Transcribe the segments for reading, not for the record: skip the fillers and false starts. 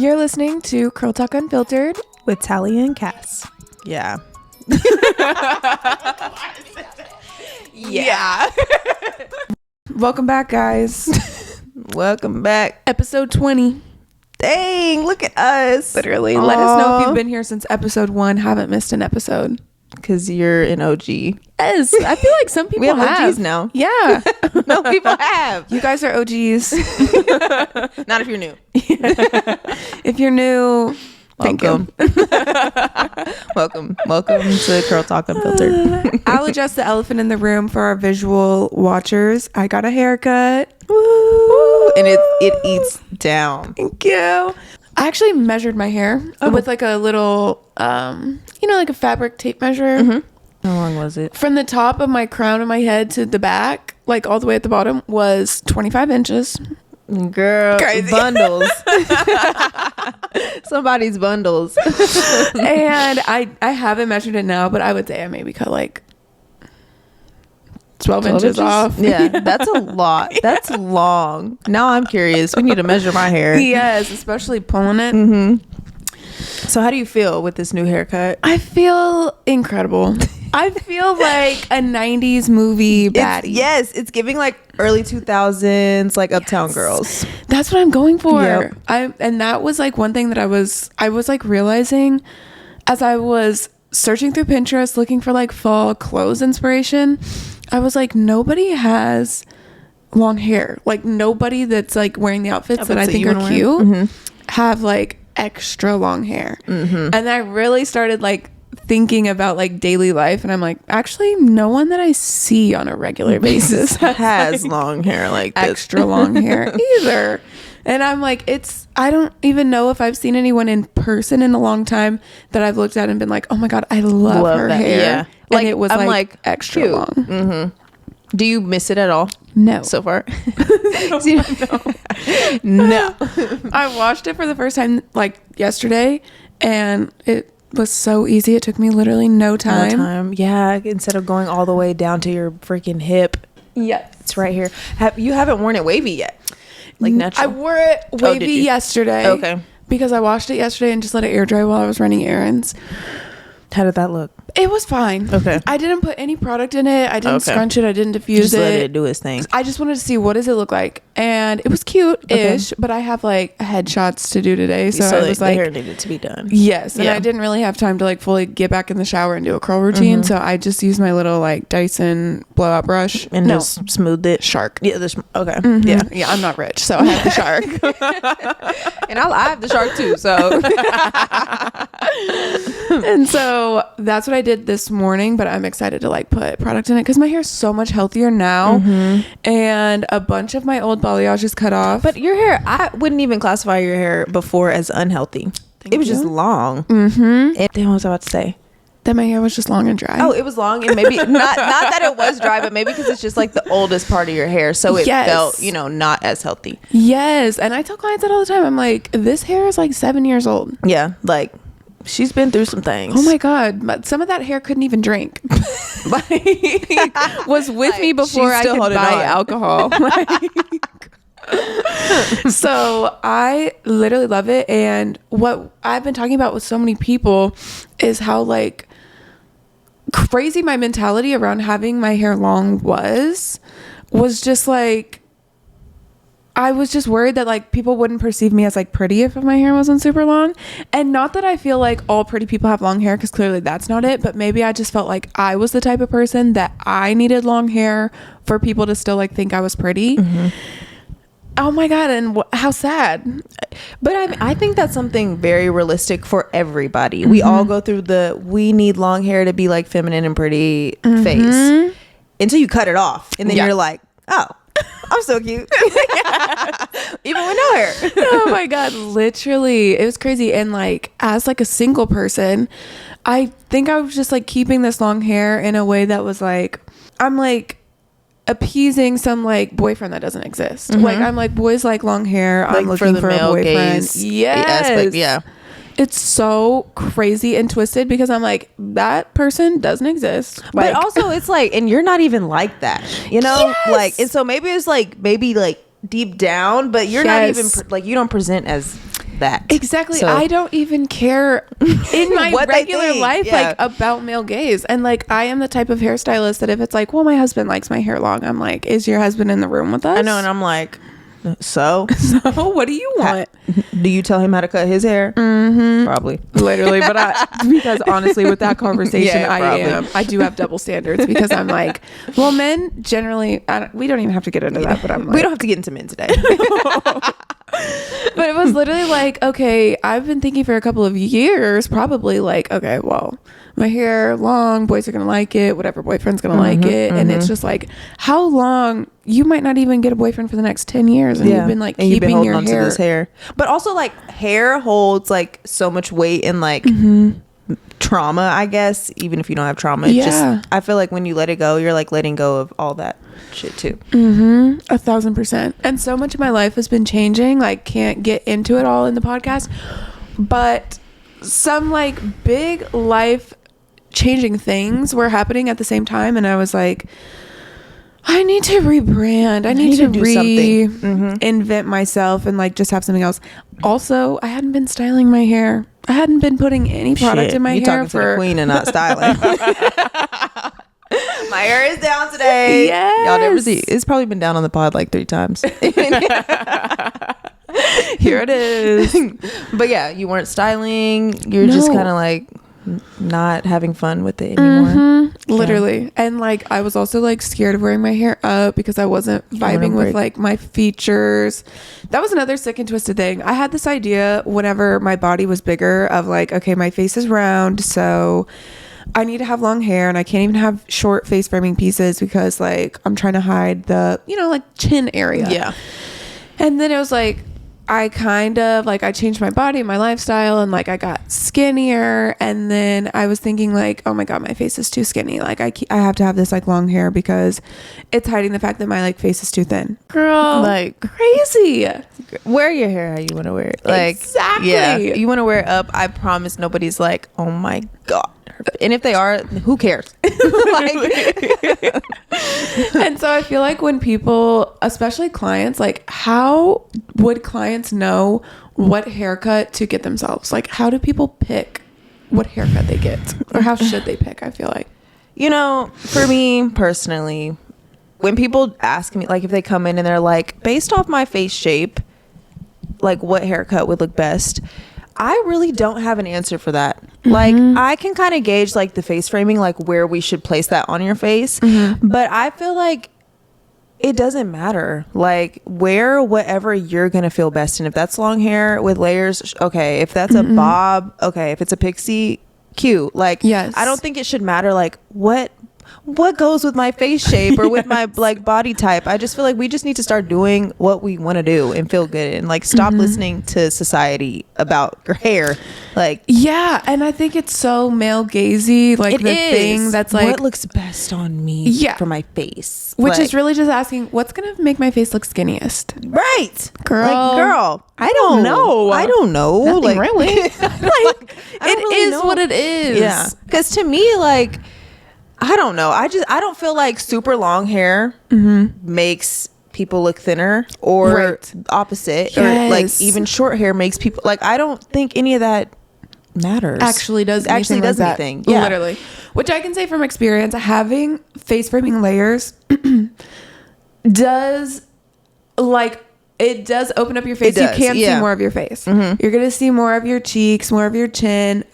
You're listening to Curl Talk Unfiltered with Tally and Cass. Yeah. Yeah. Welcome back, guys. Welcome back. Episode 20. Dang, look at us. Literally. Let us know if you've been here since episode 1. Haven't missed an episode. Because you're an OG. Yes. I feel like some people we have OGs now. Yeah. No, people have. You guys are OGs. Not if you're new. If you're new, thank you. Welcome to Curl Talk Unfiltered. I'll address the elephant in the room for our visual watchers. I got a haircut. Woo. And it eats down. Thank you. I actually measured my hair with like a little, like a fabric tape measure. Mm-hmm. How long was it? From the top of my crown of my head to the back, like all the way at the bottom, was 25 inches. Girl, crazy. Bundles. Somebody's bundles. And I haven't measured it now, but I would say I maybe cut like 12 inches off. Yeah, that's a lot. That's long. Now I'm curious. We need to measure my hair. Yes, especially pulling it. Mm-hmm. So how do you feel with this new haircut? I feel incredible. I feel like a 90s movie baddie. It's giving like early 2000s, like Uptown Girls. That's what I'm going for. Yep. And that was like one thing that I was like realizing as I was searching through Pinterest looking for like fall clothes inspiration. I was like, nobody has long hair. Like nobody that's like wearing the outfits that I think are cute have like extra long hair. And I really started like thinking about like daily life, and I'm like, actually no one that I see on a regular basis has like, long hair like this. Extra long hair either. And I'm like, I don't even know if I've seen anyone in person in a long time that I've looked at and been like, oh my god, I love her that hair. Yeah, Like it was like extra cute. Long. Do you miss it at all? No. So far? No. I watched it for the first time like yesterday, and it was so easy. It took me literally no time. Yeah, instead of going all the way down to your freaking hip. Yes. It's right here. You haven't worn it wavy yet? Like natural? I wore it wavy yesterday. Okay. Because I washed it yesterday and just let it air dry while I was running errands. How did that look? It was fine. Okay. I didn't put any product in it. I didn't scrunch it. I didn't diffuse just it. Let it do its thing. I just wanted to see what does it look like, and it was cute-ish. But I have like headshots to do today, so I was like, the hair needed to be done. Yes, and I didn't really have time to like fully get back in the shower and do a curl routine, so I just used my little like Dyson blowout brush and just smoothed it. Shark. Yeah. Okay. Yeah. I'm not rich, so I have the shark, and I have the shark too. So. And so that's what I did this morning, but I'm excited to like put product in it because my hair is so much healthier now, and a bunch of my old balayage is cut off. But your hair, I wouldn't even classify your hair before as unhealthy. It was just long. And then what was I about to say? That my hair was just long and dry. Oh, it was long, and maybe not that it was dry, but maybe because it's just like the oldest part of your hair, so it felt not as healthy. Yes, and I tell clients that all the time. I'm like, this hair is like 7 years old. Yeah, like she's been through some things. Oh my god, but some of that hair couldn't even drink. Like, was with me before I could buy alcohol. So I literally love it, and what I've been talking about with so many people is how like crazy my mentality around having my hair long was just like, I was just worried that like people wouldn't perceive me as like pretty if my hair wasn't super long. And not that I feel like all pretty people have long hair, because clearly that's not it, but maybe I just felt like I was the type of person that I needed long hair for people to still like think I was pretty. Oh my god, and how sad. But I think that's something very realistic for everybody. We all go through we need long hair to be like feminine and pretty phase until you cut it off, and then you're like, oh, I'm so cute. Even with no hair. Oh my god, literally it was crazy. And like as like a single person, I think I was just like keeping this long hair in a way that was like, I'm like appeasing some like boyfriend that doesn't exist. Like I'm like, boys like long hair, like, I'm looking for a boyfriend. Yes. Yeah. It's so crazy and twisted because I'm like, that person doesn't exist. But also it's like, and you're not even like that, you know? Yes. Like, and so maybe it's like, maybe like deep down, but you're not even like, you don't present as that. Exactly. So, I don't even care in my What they regular think, life, yeah. like, about male gaze. And like, I am the type of hairstylist that if it's like, well, my husband likes my hair long, I'm like, is your husband in the room with us? I know, and I'm like, so what do you want? do you tell him how to cut his hair? Mm-hmm. Probably. Literally, but because honestly, with that conversation, Yeah, I do have double standards because I'm like, well, men generally, we don't even have to get into that, but I'm like, We don't have to get into men today. but it was literally like, okay, I've been thinking for a couple of years, probably like, okay, well, my hair long, boys are gonna like it, whatever, boyfriend's gonna like it, and it's just like, how long? You might not even get a boyfriend for the next 10 years, and you've been like and you've been keeping holding your on hair. to this hair. But also, like, hair holds like so much weight and like trauma, I guess. Even if you don't have trauma, it's just, I feel like when you let it go, you're like letting go of all that shit too. 1,000%. And so much of my life has been changing. Like, can't get into it all in the podcast, but some like big life changing things were happening at the same time, and I was like, I need to rebrand. I need to do something. invent myself and like just have something else. Also, I hadn't been styling my hair. I hadn't been putting any product in my You're hair talking to the queen and not styling. My hair is down today. Yes. Y'all never see. It's probably been down on the pod like 3 times. Here it is. But yeah, you weren't styling. You're just kind of like not having fun with it anymore. Literally. And like, I was also like scared of wearing my hair up because I wasn't vibing with like my features. That was another sick and twisted thing. I had this idea whenever my body was bigger of like, okay, my face is round, so I need to have long hair, and I can't even have short face framing pieces because like I'm trying to hide the, you know, like chin area. Yeah. And then it was like, I kind of like, I changed my body, my lifestyle, and like I got skinnier, and then I was thinking like, oh my god, my face is too skinny, like I have to have this like long hair because it's hiding the fact that my like face is too thin. Girl, like crazy. Wear your hair how you want to wear it. Like, exactly. Yeah, you want to wear it up, I promise nobody's like, oh my god. And if they are, who cares? Like, and so I feel like when people, especially clients, like, how would clients know what haircut to get themselves? Like, how do people pick what haircut they get, or how should they pick? I feel like, you know, for me personally, when people ask me, like, if they come in and they're like, based off my face shape, like, what haircut would look best, I really don't have an answer for that. Like, I can kind of gauge like the face framing, like where we should place that on your face. But I feel like it doesn't matter. Like, wear whatever you're going to feel best in. If that's long hair with layers, okay. If that's a bob, okay. If it's a pixie, cute. Like, yes. I don't think it should matter like what goes with my face shape or with my like body type. I just feel like we just need to start doing what we want to do and feel good, and like stop listening to society about your hair. Like, yeah, and I think it's so male gazy, like the thing that's like, what looks best on me for my face, which like, is really just asking what's gonna make my face look skinniest, right? Girl, like, girl, I don't know. Nothing like, really. Like, it really is know. what it is. Yeah, because to me, like, I don't know. I don't feel like super long hair makes people look thinner, or opposite, or like even short hair makes people like, I don't think any of that matters. Actually does anything. Yeah. Literally. Which I can say from experience, having face framing layers does open up your face. You can see more of your face. You're gonna see more of your cheeks, more of your chin,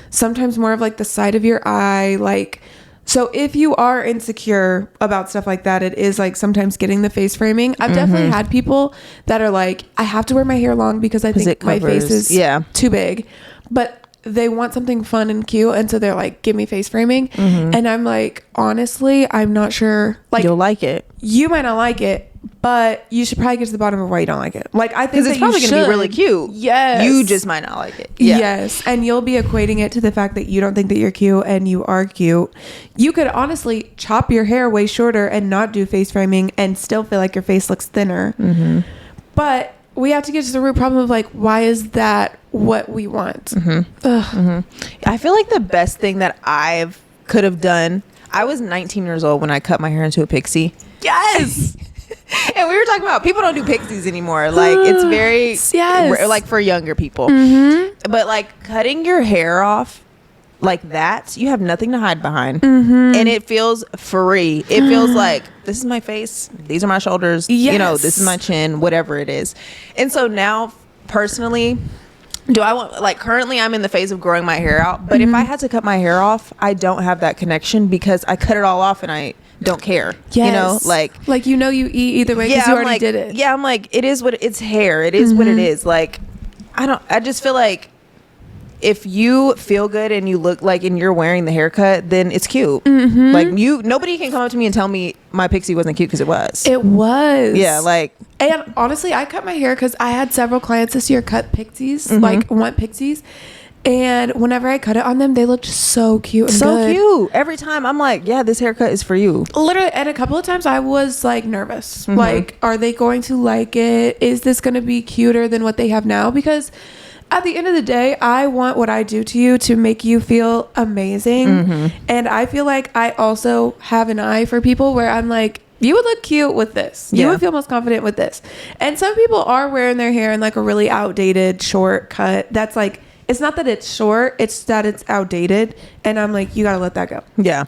sometimes more of like the side of your eye. Like, so if you are insecure about stuff like that, it is like sometimes getting the face framing. I've definitely had people that are like, I have to wear my hair long because I think my face is too big, but they want something fun and cute, and so they're like, give me face framing. And I'm like, honestly, I'm not sure. Like, you'll like it. You might not like it, but you should probably get to the bottom of why you don't like it. Like, I think it's probably going to be really cute. Yes. You just might not like it. Yeah. Yes. And you'll be equating it to the fact that you don't think that you're cute, and you are cute. You could honestly chop your hair way shorter and not do face framing and still feel like your face looks thinner. But we have to get to the root problem of like, why is that what we want? I feel like the best thing that I've could have done, I was 19 years old when I cut my hair into a pixie. Yes. And we were talking about people don't do pixies anymore. Like it's very like for younger people. But like cutting your hair off like that, you have nothing to hide behind, and it feels free. It feels like this is my face, these are my shoulders, you know, this is my chin, whatever it is. And so now personally, do I want, like, currently I'm in the phase of growing my hair out, but if I had to cut my hair off, I don't have that connection because I cut it all off and I don't care. You know, like you know, you eat either way because you already did it. Yeah, I'm like, it is what it's hair. It is what it is. Like, I just feel like if you feel good and you look like and you're wearing the haircut, then it's cute. Like nobody can come up to me and tell me my pixie wasn't cute because it was. It was. Yeah, like. And honestly, I cut my hair because I had several clients this year cut pixies, like want pixies. And whenever I cut it on them, they looked so cute and good. Cute. Every time I'm like, yeah, this haircut is for you. Literally, and a couple of times I was like nervous. Like, are they going to like it? Is this going to be cuter than what they have now? Because at the end of the day, I want what I do to you to make you feel amazing. And I feel like I also have an eye for people where I'm like, you would look cute with this. You would feel most confident with this. And some people are wearing their hair in like a really outdated short cut. That's like, it's not that it's short, it's that it's outdated. And I'm like, you got to let that go. Yeah.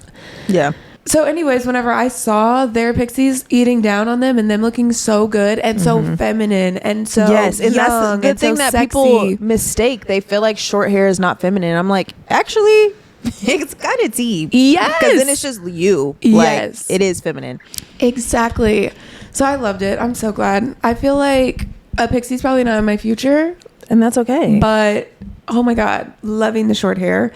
Yeah. So anyways, whenever I saw their pixies eating down on them and them looking so good and so feminine and so and young, that's the good thing that people mistake. They feel like short hair is not feminine. I'm like, actually, it's kind of tea. Yes. Because then it's just you. Like, it is feminine. Exactly. So I loved it. I'm so glad. I feel like a pixie's probably not in my future. And that's okay. But, oh my God, loving the short hair.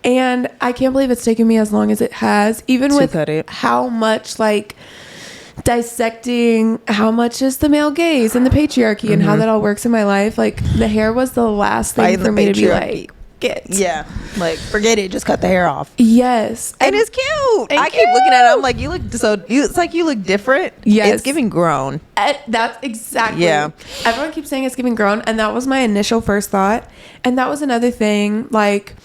And I can't believe it's taken me as long as it has, even with how much like dissecting how much is the male gaze and the patriarchy and how that all works in my life. Like the hair was the last thing for me to be like, yeah, like forget it, just cut the hair off. Yes. And it's cute. I keep looking at it, I'm like, you look it's like you look different. Yes, it's giving grown. That's exactly. Everyone keeps saying it's giving grown, and that was my initial first thought. And that was another thing, like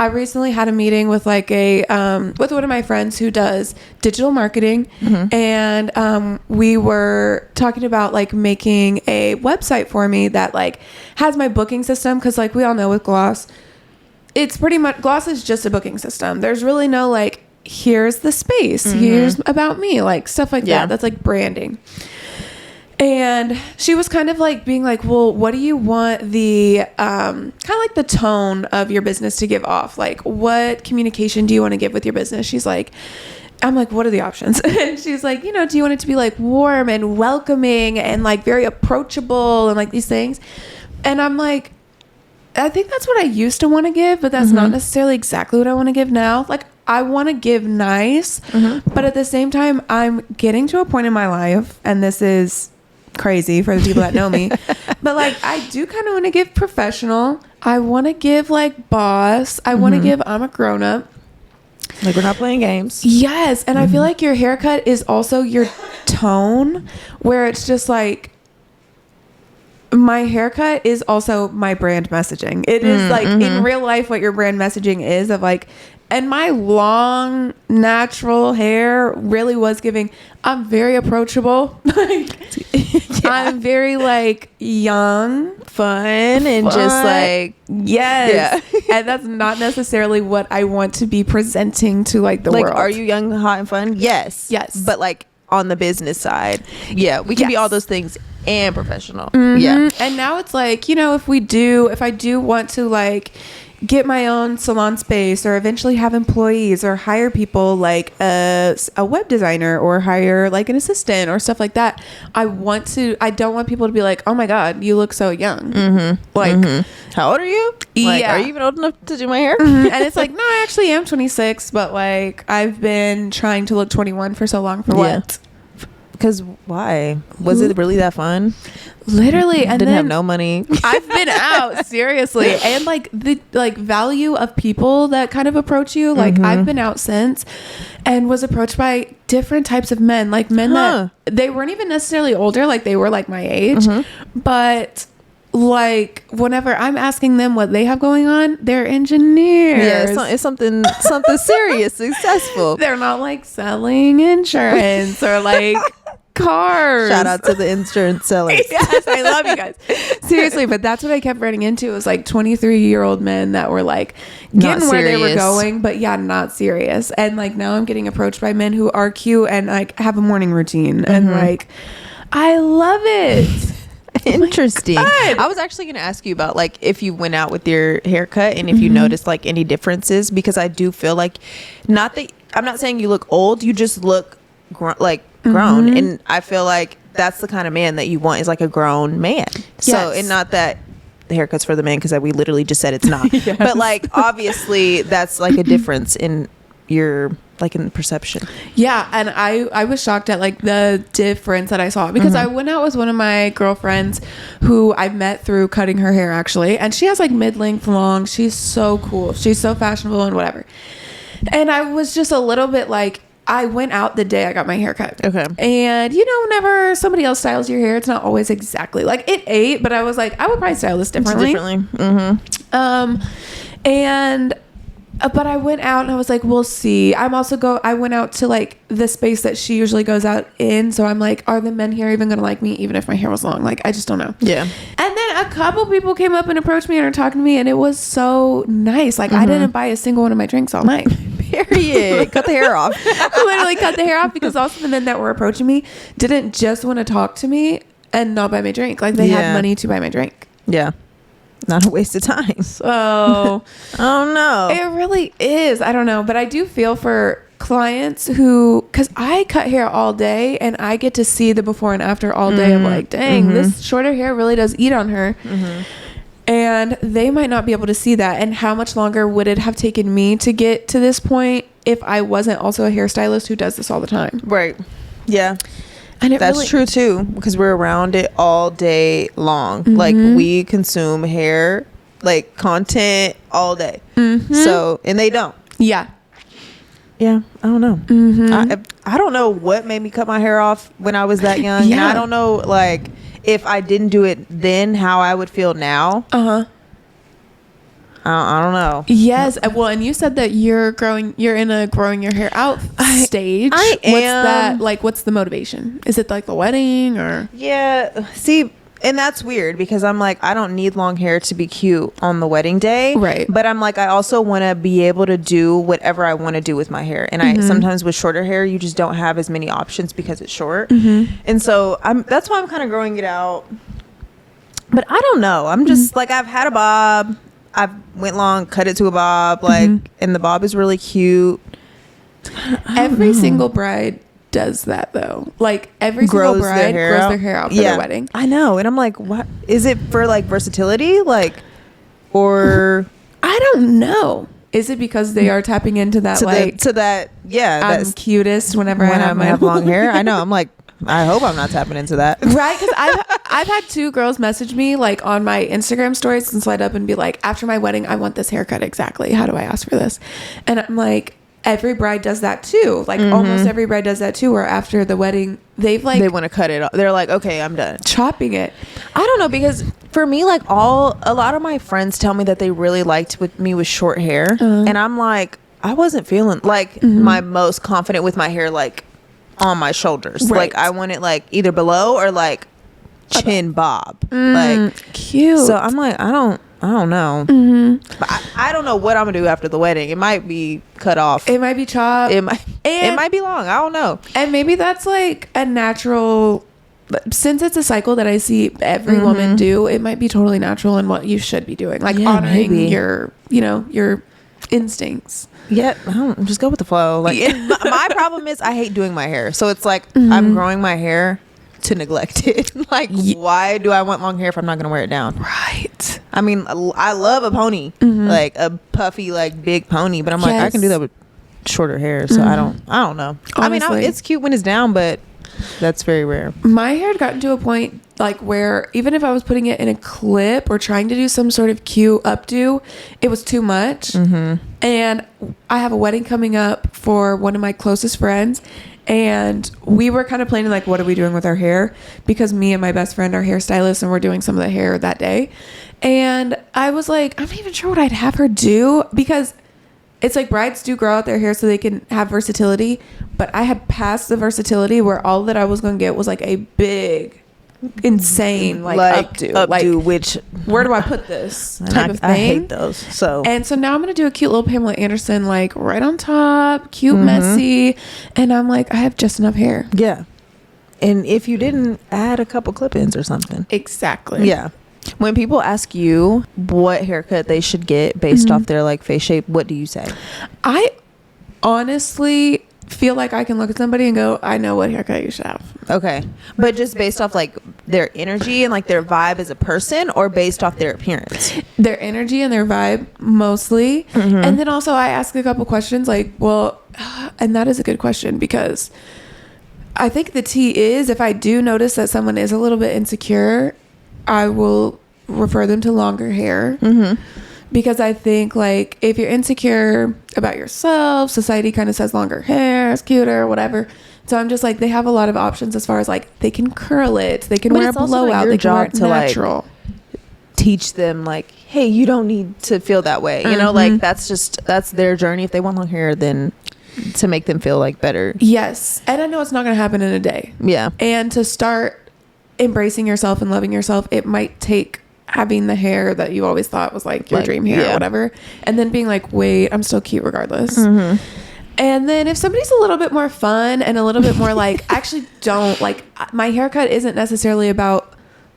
I recently had a meeting with like with one of my friends who does digital marketing, and we were talking about like making a website for me that like has my booking system, because like we all know with Gloss, it's pretty much, Gloss is just a booking system. There's really no like, here's the space, here's about me, like stuff like that. That's like branding. And she was kind of like being like, well, what do you want the kind of like the tone of your business to give off? Like, what communication do you want to give with your business? She's like, I'm like, what are the options? And she's like, you know, do you want it to be like warm and welcoming and like very approachable and like these things? And I'm like, I think that's what I used to want to give, but that's not necessarily exactly what I want to give now. Like, I want to give nice, but at the same time, I'm getting to a point in my life, and this is crazy for the people that know me, but like I do kind of want to give professional. I want to give like boss. I want to give I'm a grown up. Like we're not playing games. Yes. And I feel like your haircut is also your tone, where it's just like my haircut is also my brand messaging. It is like in real life what your brand messaging is, of like, and my long natural hair really was giving, I'm very approachable. Like, I'm very like young, fun, and just like, yes. And that's not necessarily what I want to be presenting to like the world. Are you young, hot, and fun? Yes. But like on the business side, we can be all those things and professional. And now it's like, you know, if I do want to like get my own salon space, or eventually have employees, or hire people like a web designer, or hire like an assistant or stuff like that, I don't want people to be like, oh my God, you look so young. Like, how old are you? Like, are you even old enough to do my hair? And it's like, no, I actually am 26, but like I've been trying to look 21 for so long. For what? Because why? Was it really that fun? Literally. And didn't have no money. I've been out, seriously. And like the like value of people that kind of approach you, like I've been out since, and was approached by different types of men, like men that they weren't even necessarily older, like they were like my age, but like whenever I'm asking them what they have going on, they're engineers. It's something serious, successful. They're not like selling insurance or like cars. Shout out to the insurance sellers. Yes, I love you guys. Seriously, but that's what I kept running into, was like 23-year-old men that were like getting where they were going, but yeah, not serious. And like now I'm getting approached by men who are cute and like have a morning routine, and like I love it. Interesting. Oh I was actually going to ask you about like if you went out with your haircut and if you noticed like any differences, because I do feel like, not that I'm not saying you look old, you just look grown, and I feel like that's the kind of man that you want, is like a grown man. So, Yes. and not that the haircut's for the man, because we literally just said it's not. Yes. But like obviously that's like a difference in your like in perception. Yeah, and I was shocked at like the difference that I saw, because I went out with one of my girlfriends who I met through cutting her hair actually, and she has like mid-length long. She's so cool. She's so fashionable and whatever. And I was just a little bit like, I went out the day I got my hair cut. Okay. And you know, whenever somebody else styles your hair, it's not always exactly like it ate, but I was like, I would probably style this differently. But I went out and I was like, we'll see. I went out to like the space that she usually goes out in. So I'm like, are the men here even going to like me, even if my hair was long? Like, I just don't know. Yeah. And then a couple people came up and approached me and are talking to me, and it was so nice. Like, I didn't buy a single one of my drinks all night. Period. Cut the hair off. Literally cut the hair off, because also the men that were approaching me didn't just want to talk to me and not buy my drink. Like, they had money to buy my drink. Yeah. Not a waste of time. So, oh no. It really is. I don't know. But I do feel for clients who, because I cut hair all day and I get to see the before and after all day of like, dang, this shorter hair really does eat on her. And they might not be able to see that. And how much longer would it have taken me to get to this point if I wasn't also a hairstylist who does this all the time? Right. Yeah. And that's true too, because we're around it all day long. Like, we consume hair like content all day. So, and they don't. Yeah, I don't know. I don't know what made me cut my hair off when I was that young. And I don't know, like, if I didn't do it then, how I would feel now. I don't know. Yes. Well, and you said that you're in a growing your hair out stage. I am. What's that like? What's the motivation? Is it like the wedding or? Yeah. See, and that's weird, because I'm like, I don't need long hair to be cute on the wedding day. Right. But I'm like, I also want to be able to do whatever I want to do with my hair. And I sometimes with shorter hair, you just don't have as many options because it's short. And so that's why I'm kind of growing it out. But I don't know. I'm just like, I've had a bob. I went long, cut it to a bob, like, and the bob is really cute. Every single bride does that though. Like, every single bride grows their hair out for their wedding. I know. And I'm like, what is it for, like versatility? Like, or I don't know. Is it because they are tapping into that I'm cutest whenever I have long hair? I know. I'm like, I hope I'm not tapping into that. Right, because I've had 2 girls message me like on my Instagram stories and slide up and be like, after my wedding, I want this haircut exactly. How do I ask for this? And I'm like, every bride does that too. Like, almost every bride does that too, where after the wedding, they want to cut it off. They're like, okay, I'm done chopping it. I don't know, because for me, like, a lot of my friends tell me that they really liked me with short hair. And I'm like, I wasn't feeling like my most confident with my hair, like, on my shoulders. Right. Like, I want it like either below or like chin bob. Like, cute. So I'm like, I don't know. But I don't know what I'm gonna do after the wedding. It might be cut off. It might be chopped. It might be long. I don't know. And maybe that's like a natural, since it's a cycle that I see every woman do, it might be totally natural and what you should be doing. Like, honoring your instincts. Yeah, just go with the flow. Like, my problem is I hate doing my hair, so it's like I'm growing my hair to neglect it. Like, why do I want long hair if I'm not gonna wear it down? Right. I mean, I love a pony, like a puffy, like big pony, but I'm like, I can do that with shorter hair, so I don't know. Honestly. I mean, it's cute when it's down, but that's very rare. My hair had gotten to a point like where even if I was putting it in a clip or trying to do some sort of cute updo, it was too much. And I have a wedding coming up for one of my closest friends, and we were kind of planning like, what are we doing with our hair? Because me and my best friend are hairstylists and we're doing some of the hair that day. And I was like, I'm not even sure what I'd have her do, because it's like brides do grow out their hair so they can have versatility, but I had passed the versatility where all that I was going to get was like a big, insane like updo, which where do I put this type of thing? I hate those. So now I'm gonna do a cute little Pamela Anderson, like right on top, cute, messy, and I'm like, I have just enough hair. Yeah, and if you didn't add a couple clip-ins or something, exactly. Yeah. When people ask you what haircut they should get based off their like face shape, what do you say? I honestly feel like I can look at somebody and go, I know what haircut you should have. Okay. But just based off like their energy and like their vibe as a person, or based off their appearance? Their energy and their vibe mostly. And then also I ask a couple questions like, well, and that is a good question, because I think the tea is, if I do notice that someone is a little bit insecure, I will refer them to longer hair. Because I think like if you're insecure about yourself, society kind of says longer hair is cuter, whatever. So I'm just like, they have a lot of options as far as like they can curl it, they can wear a blowout, they can wear it natural. Like, teach them like, hey, you don't need to feel that way. You know, like that's their journey. If they want long hair, then to make them feel like better. Yes. And I know it's not going to happen in a day. Yeah. And to start embracing yourself and loving yourself, it might take having the hair that you always thought was like your dream hair or whatever, and then being like, wait, I'm still cute regardless. And then if somebody's a little bit more fun and a little bit more like, actually don't like, my haircut isn't necessarily about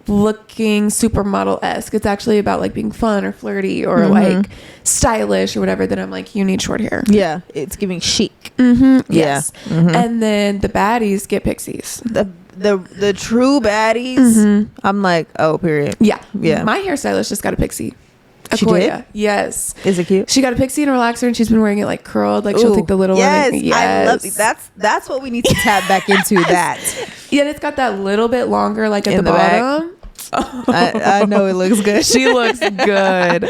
looking supermodel-esque, it's actually about like being fun or flirty or like stylish or whatever, then I'm like, you need short hair. Yeah, it's giving chic. Yes. And then the baddies get pixies. The true baddies, I'm like, oh, period. Yeah. My hairstylist just got a pixie. She did? Yes. Is it cute? She got a pixie and a relaxer, and she's been wearing it like curled. Like she'll take the little one. Yes, I love it. That's what we need to tap back into. That. Yeah, it's got that little bit longer, like at the bottom. I know it looks good. She looks good.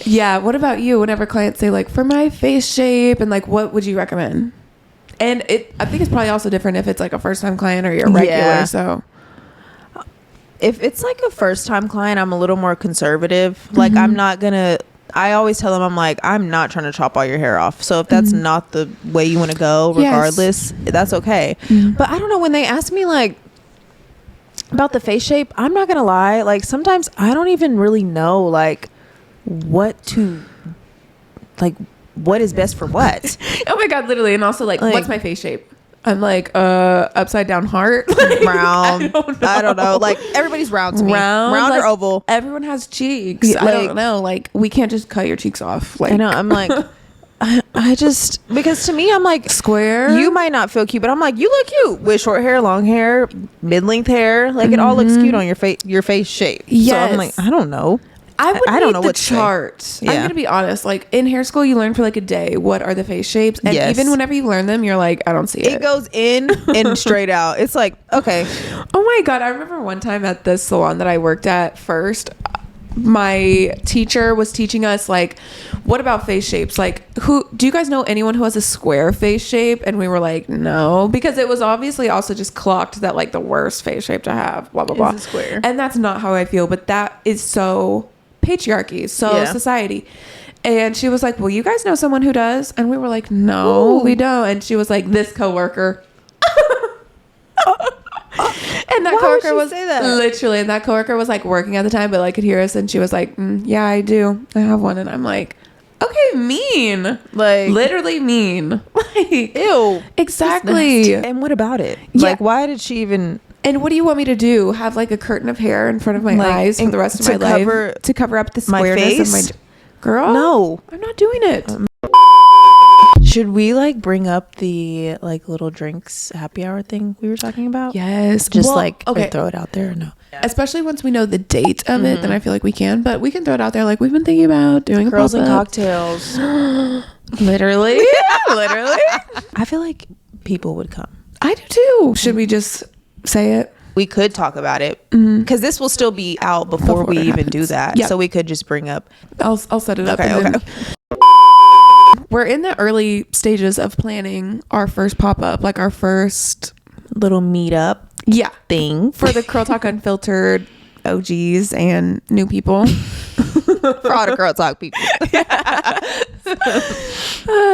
Yeah. What about you? Whenever clients say like, for my face shape, and like, what would you recommend? And I think it's probably also different if it's like a first time client or you're regular. Yeah. So if it's like a first time client, I'm a little more conservative. Like I always tell them, I'm like, I'm not trying to chop all your hair off. So if that's not the way you want to go, regardless, that's okay. But I don't know, when they ask me like about the face shape, I'm not gonna lie, like sometimes I don't even really know like what is best for what. Oh my god, literally. And also like what's my face shape? I'm like upside down heart. Round. I don't know. Like everybody's round to me. Round like, or oval. Everyone has cheeks. Yeah, I don't know. Like we can't just cut your cheeks off. Like I know. I'm like I just, because to me I'm like, square. You might not feel cute, but I'm like, you look cute with short hair, long hair, mid-length hair. Like it all looks cute on your face shape. Yes. So I'm like, I don't know. I don't know the chart. I'm gonna be honest. Like in hair school, you learn for like a day what are the face shapes, and even whenever you learn them, you're like, I don't see it. It goes in and straight out. It's like, okay. Oh my god! I remember one time at the salon that I worked at first, my teacher was teaching us like, what about face shapes? Like, who do you guys know anyone who has a square face shape? And we were like, no, because it was obviously also just clocked that like the worst face shape to have, blah blah blah. Is a square. And that's not how I feel, but that is so patriarchy, so society. And she was like, well, you guys know someone who does? And we were like, no, we don't. And she was like, this coworker. And that coworker was literally, and that coworker was like working at the time, but like could hear us, and she was like, yeah, I do, I have one. And I'm like, okay, mean, like literally mean, like ew, exactly. And what about it? Like, why did she even? And what do you want me to do? Have like a curtain of hair in front of my eyes for the rest of my life to cover up the squareness of my girl? No, I'm not doing it. Should we like bring up the like little drinks happy hour thing we were talking about? Yes. Just throw it out there or no? Yeah. Especially once we know the date of it, then I feel like we can. But we can throw it out there like we've been thinking about doing girls and cocktails. Literally. Literally. I feel like people would come. I do too. Should we just say it? We could talk about it because this will still be out before we even do that. Yep. So we could just bring up. I'll set it up. Okay. We're in the early stages of planning our first pop-up, like our first little meetup thing for the Curl Talk Unfiltered OGs and new people. For all the Curl Talk people.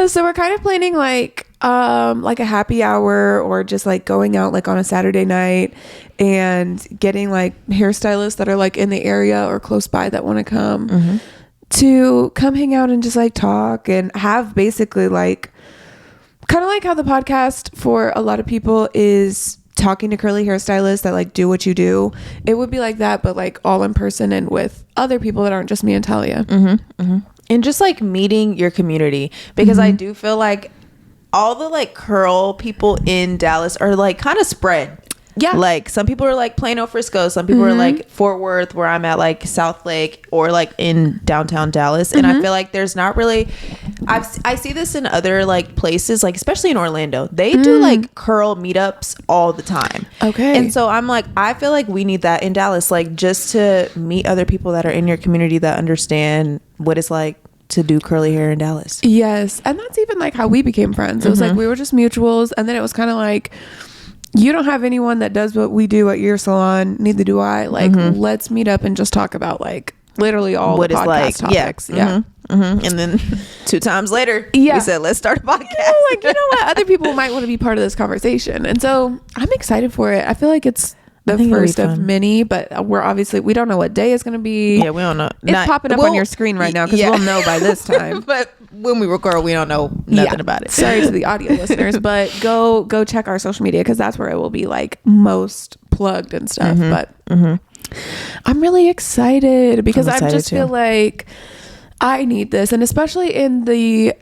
So we're kind of planning like a happy hour or just like going out like on a Saturday night and getting like hairstylists that are like in the area or close by that want to come to come hang out and just like talk and have basically like kind of like how the podcast for a lot of people is talking to curly hairstylists that like do what you do. It would be like that, but like all in person and with other people that aren't just me and Talia. And just like meeting your community, because I do feel like all the like curl people in Dallas are like kind of spread. Yeah. Like some people are like Plano, Frisco. Some people are like Fort Worth, where I'm at, like South Lake, or like in downtown Dallas. And I feel like there's not really, I see this in other like places, like especially in Orlando. They do like curl meetups all the time. Okay. And so I'm like, I feel like we need that in Dallas, like just to meet other people that are in your community that understand what it's like to do curly hair in Dallas. Yes. And that's even like how we became friends. It was like we were just mutuals, and then it was kind of like, you don't have anyone that does what we do at your salon, neither do I. Like, let's meet up and just talk about like literally all What the it's podcast like. topics. Yeah. And then 2 times later, we said, let's start a podcast. Like, you know what? Other people might want to be part of this conversation. And so I'm excited for it. I feel like it's the first of many, but we don't know what day it's going to be. Yeah, we don't know. It's popping up on your screen right now because we'll know by this time. But when we record, we don't know nothing about it. Sorry to the audio listeners, but go check our social media because that's where it will be like most plugged and stuff. But I'm really excited because I just feel like I need this, and especially in the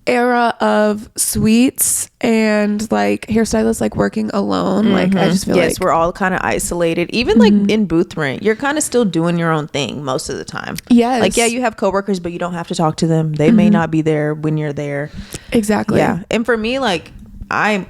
era of suites and like hairstylists like working alone, like I just feel like we're all kind of isolated. Even like in booth rent, you're kind of still doing your own thing most of the time. Yes. Like, yeah, you have coworkers, but you don't have to talk to them. They may not be there when you're there. Exactly. Yeah. And for me, like I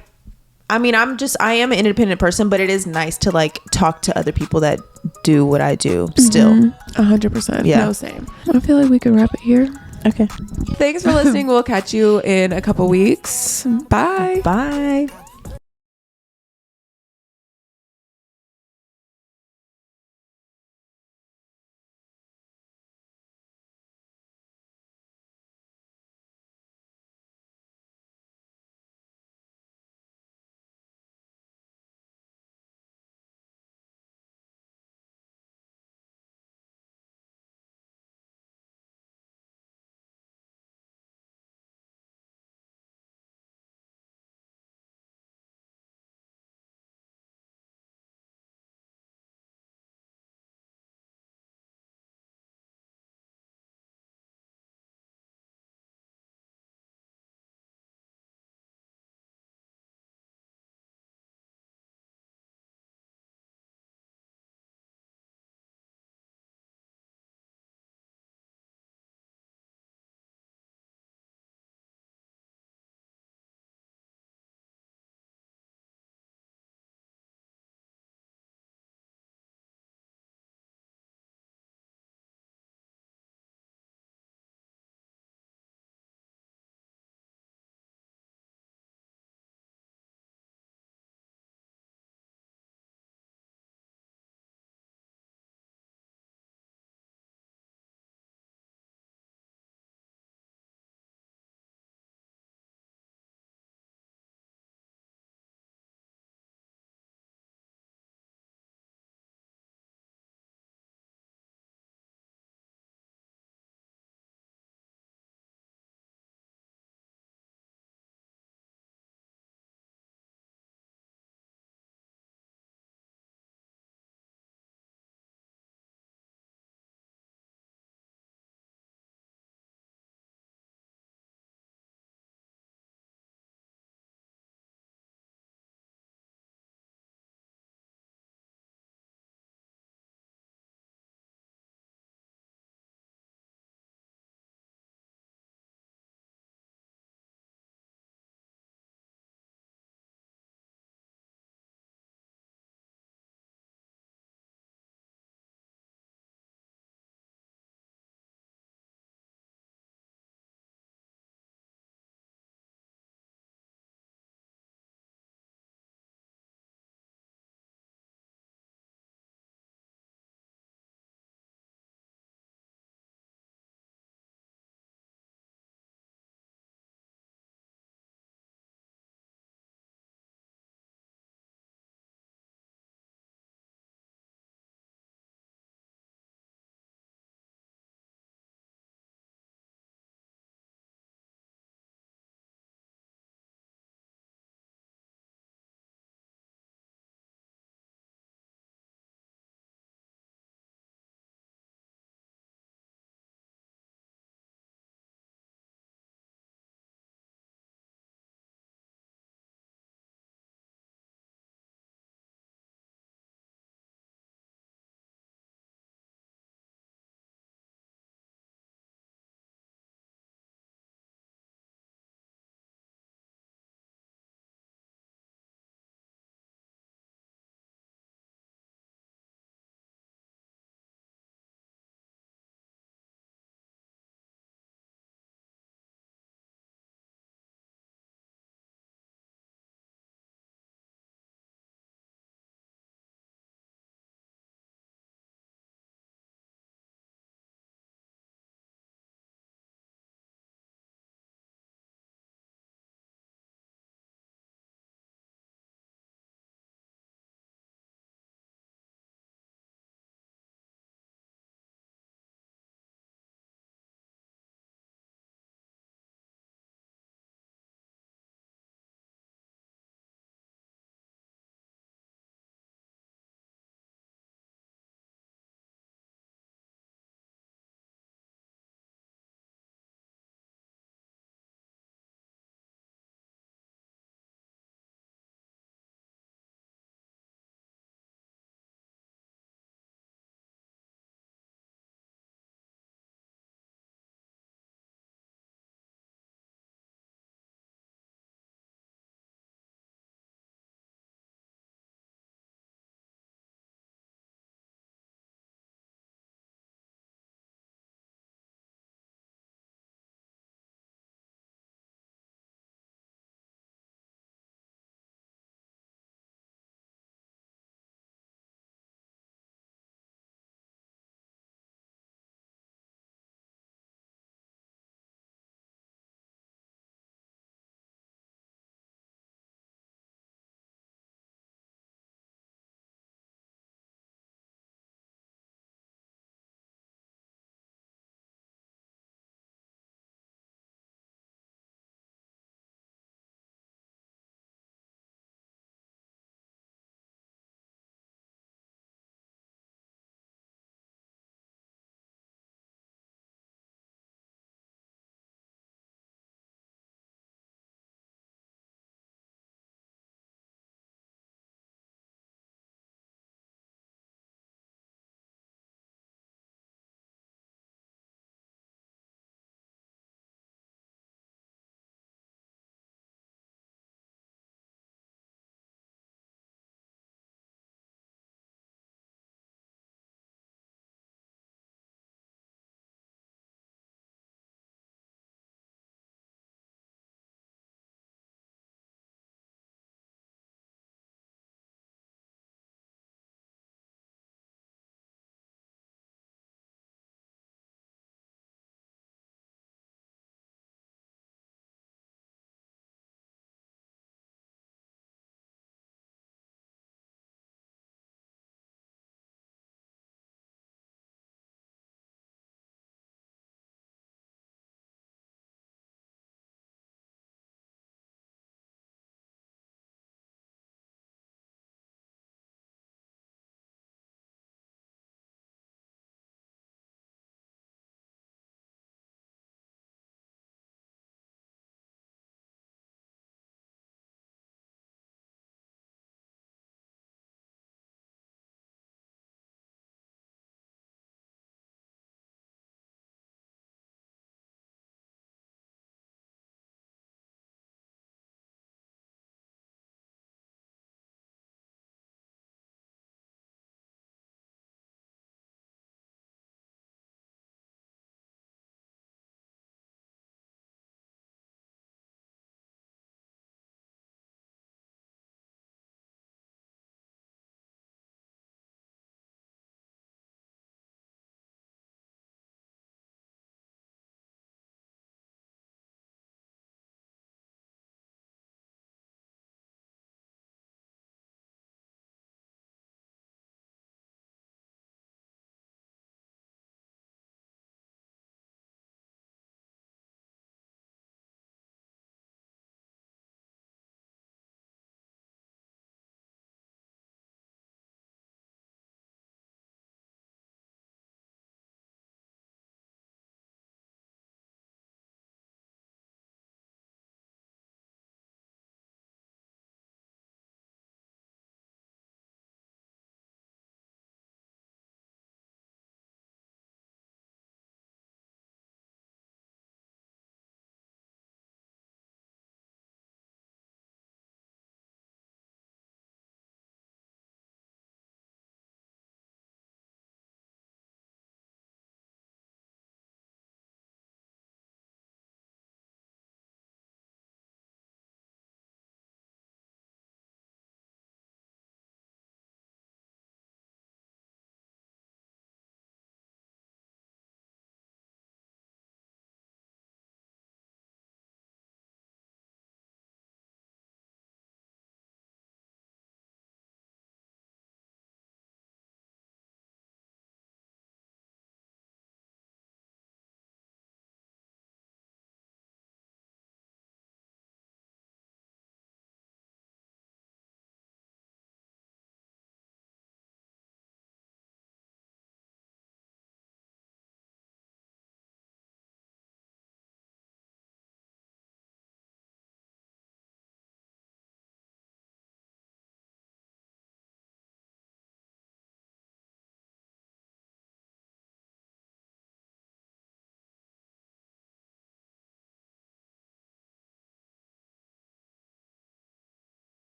am an independent person, but it is nice to like talk to other people that do what I do still. 100%. Yeah. No, same. I feel like we could wrap it here. Okay. Thanks for listening. We'll catch you in a couple weeks. Bye. Bye.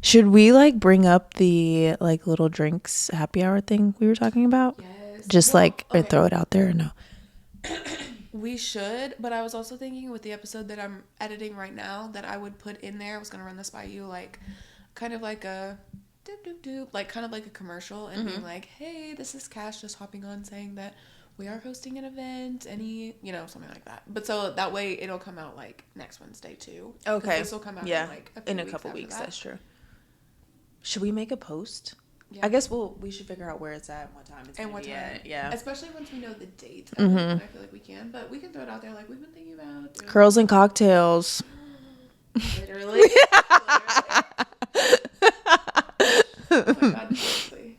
Should we like bring up the like little drinks happy hour thing we were talking about? Yes. Just Well, like or okay. throw it out there or no? We should, but I was also thinking with the episode that I'm editing right now that I would put in there, I was going to run this by you, like kind of like a doop doop doop, like kind of like a commercial and being like, hey, this is Cash just hopping on saying that we are hosting an event, any, you know, something like that. But so that way it'll come out like next Wednesday too. Okay. This will come out in like in a couple weeks. that. That's true. Should we make a post? Yeah. I guess we should figure out where it's at, what time it's and what time. At. Yeah. Especially once we know the date. And I feel like we can, but we can throw it out there like we've been thinking about doing Curls and cocktails. Literally. Literally. Oh my god, seriously.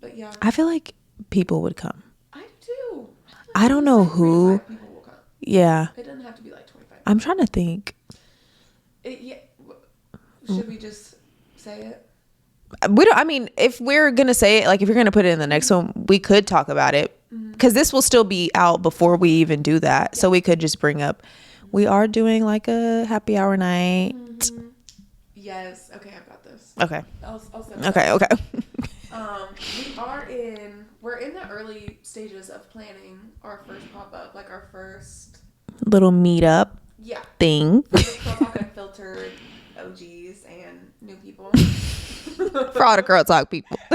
But yeah. I feel like people would come. I do. I don't know who. People will come. Yeah. It doesn't have to be like 25. I'm trying to think. Should we just say it? We don't. I mean, if we're gonna say it, like if you're gonna put it in the next one, we could talk about it because this will still be out before we even do that. Yeah. So we could just bring up. We are doing like a happy hour night. Yes. Okay, I've got this. Okay. I'll send okay. it. Okay. We're in the early stages of planning our first pop-up, like our first little meetup. Yeah. Thing. We're talking filtered OGs and new people. For all the Girl Talk people. So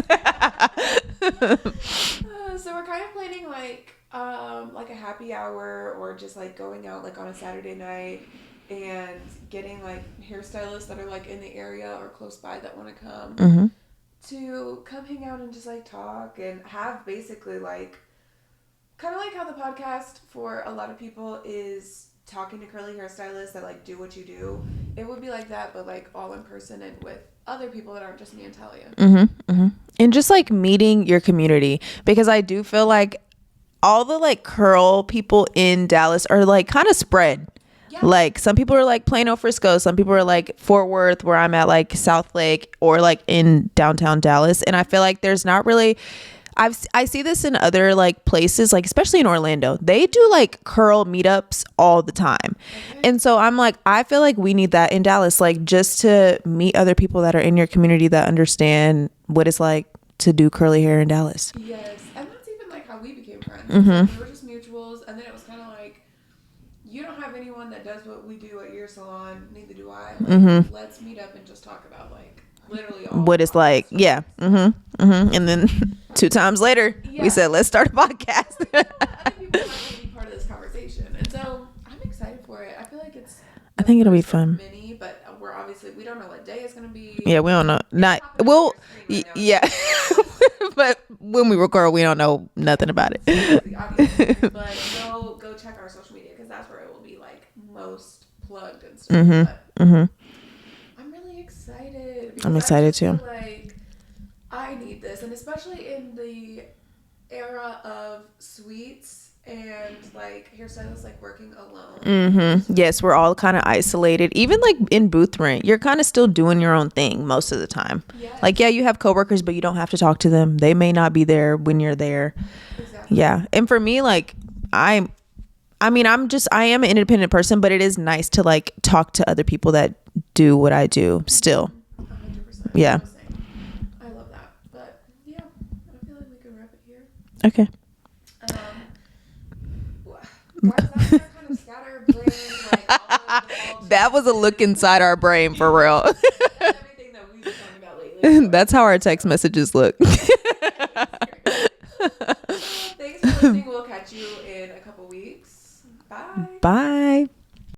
we're kind of planning like a happy hour or just like going out like on a Saturday night and getting like hairstylists that are like in the area or close by that want to come to come hang out and just like talk and have basically like kind of like how the podcast for a lot of people is talking to curly hairstylists that like do what you do. It would be like that, but like all in person and with other people that aren't just me and Talia. And just like meeting your community, because I do feel like all the like curl people in Dallas are like kind of spread. Yeah. Like some people are like Plano, Frisco, some people are like Fort Worth, where I'm at, like South Lake, or like in downtown Dallas. And I feel like there's not really, I see this in other like places, like especially in Orlando, they do like curl meetups all the time. And so I'm like, I feel like we need that in Dallas, like just to meet other people that are in your community that understand what it's like to do curly hair in Dallas. Yes, and that's even like how we became friends. So we were just mutuals, and then it was kind of like, you don't have anyone that does what we do at your salon, neither do I. Like, let's meet up and just talk about like literally all what it's like. Yeah. And then 2 times later, we said, let's start a podcast. I think people might be part of this conversation, and so I'm excited for it. I feel like it's. I think it'll be fun. Mini, but we don't know what day it's gonna be. Yeah, we don't know. Not well. Yeah, but when we record, we don't know nothing about it. But go check our social media because that's where it will be like most plugged and stuff. I'm really excited. I'm excited too. Like I need this, and especially in the era of suites and like hairstylists like working alone. Yes, we're all kind of isolated. Even like in booth rent, you're kind of still doing your own thing most of the time. Yes. Like, yeah, you have coworkers, but you don't have to talk to them. They may not be there when you're there. Exactly. Yeah. And for me, like I am an independent person, but it is nice to like talk to other people that do what I do still. 100%. Yeah. I love that. But yeah, I feel like we could wrap it here. Okay. Guys, that's kind of scatterbrained, like, that was a look inside our brain for real. Everything that we've been talking about lately. That's how our text messages look. Thanks for listening. We'll catch you in a couple weeks. Bye. Bye.